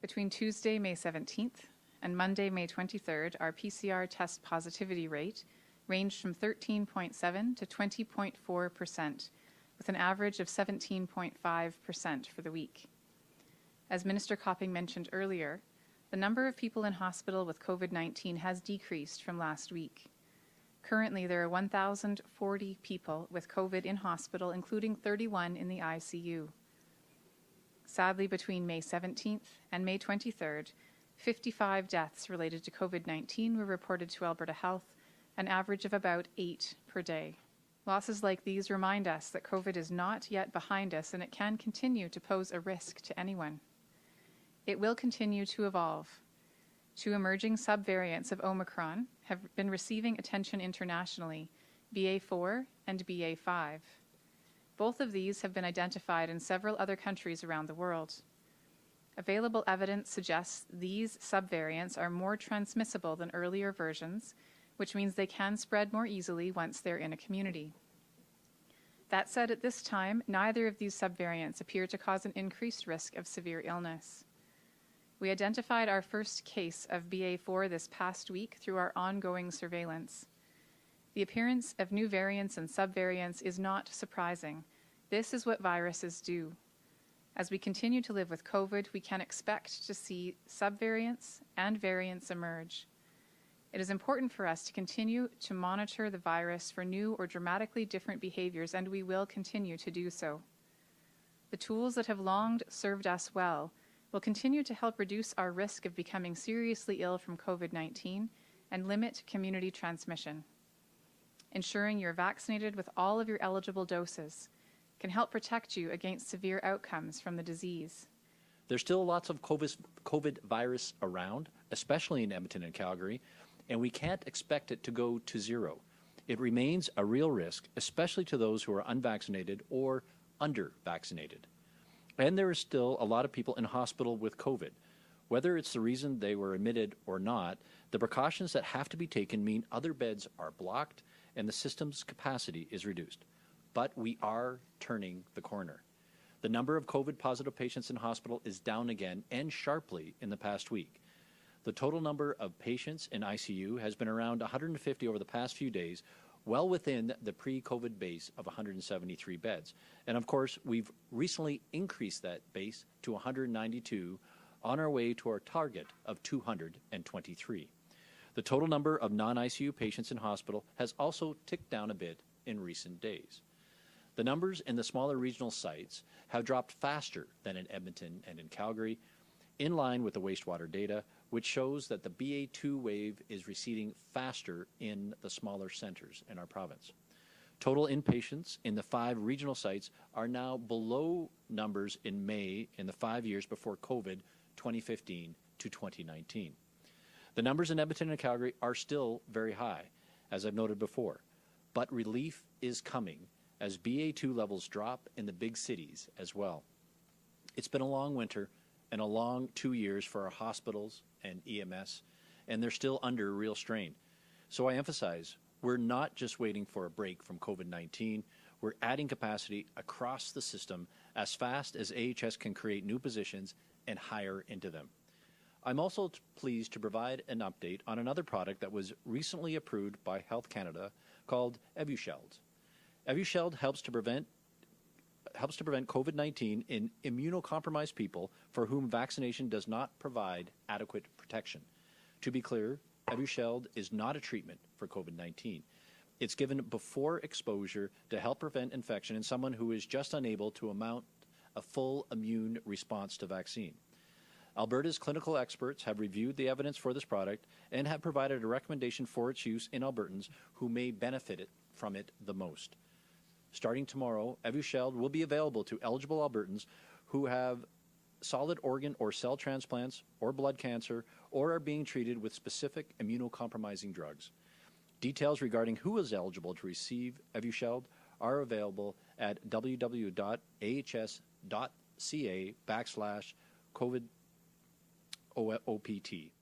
Between Tuesday, May 17th and Monday, May 23rd, our PCR test positivity rate ranged from 13.7 to 20.4%, with an average of 17.5% for the week. As Minister Copping mentioned earlier, the number of people in hospital with COVID-19 has decreased from last week. Currently, there are 1,040 people with COVID in hospital, including 31 in the ICU. Sadly, between May 17th and May 23rd, 55 deaths related to COVID-19 were reported to Alberta Health, an average of about 8 per day. Losses like these remind us that COVID is not yet behind us and it can continue to pose a risk to anyone. It will continue to evolve. Two emerging subvariants of Omicron have been receiving attention internationally, BA4 and BA5. Both of these have been identified in several other countries around the world. Available evidence suggests these subvariants are more transmissible than earlier versions, which means they can spread more easily once they're in a community. That said, at this time, neither of these subvariants appear to cause an increased risk of severe illness. We identified our first case of BA4 this past week through our ongoing surveillance. The appearance of new variants and subvariants is not surprising. This is what viruses do. As we continue to live with COVID, we can expect to see subvariants and variants emerge. It is important for us to continue to monitor the virus for new or dramatically different behaviors, and we will continue to do so. The tools that have long served us well will continue to help reduce our risk of becoming seriously ill from COVID-19 and limit community transmission. Ensuring you're vaccinated with all of your eligible doses can help protect you against severe outcomes from the disease. There's still lots of COVID virus around, especially in Edmonton and Calgary, and we can't expect it to go to zero. It remains a real risk, especially to those who are unvaccinated or under-vaccinated. And there is still a lot of people in hospital with COVID. Whether it's the reason they were admitted or not, the precautions that have to be taken mean other beds are blocked and the system's capacity is reduced. But we are turning the corner. The number of COVID-positive patients in hospital is down again and sharply in the past week. The total number of patients in ICU has been around 150 over the past few days, well within the pre-COVID base of 173 beds. And of course, we've recently increased that base to 192 on our way to our target of 223. The total number of non-ICU patients in hospital has also ticked down a bit in recent days. The numbers in the smaller regional sites have dropped faster than in Edmonton and in Calgary, in line with the wastewater data, which shows that the BA2 wave is receding faster in the smaller centers in our province. Total inpatients in the 5 regional sites are now below numbers in May in the 5 years before COVID, 2015 to 2019. The numbers in Edmonton and Calgary are still very high, as I've noted before, but relief is coming as BA2 levels drop in the big cities as well. It's been a long winter and a long 2 years for our hospitals and EMS, and they're still under real strain. So I emphasize, we're not just waiting for a break from COVID-19, we're adding capacity across the system as fast as AHS can create new positions and hire into them. I'm also pleased to provide an update on another product that was recently approved by Health Canada called Evusheld. Evusheld helps to prevent COVID-19 in immunocompromised people for whom vaccination does not provide adequate protection. To be clear, Evusheld is not a treatment for COVID-19. It's given before exposure to help prevent infection in someone who is just unable to mount a full immune response to vaccine. Alberta's clinical experts have reviewed the evidence for this product and have provided a recommendation for its use in Albertans who may benefit from it the most. Starting tomorrow, Evusheld will be available to eligible Albertans who have solid organ or cell transplants or blood cancer or are being treated with specific immunocompromising drugs. Details regarding who is eligible to receive Evusheld are available at www.ahs.ca/COVID-OPT.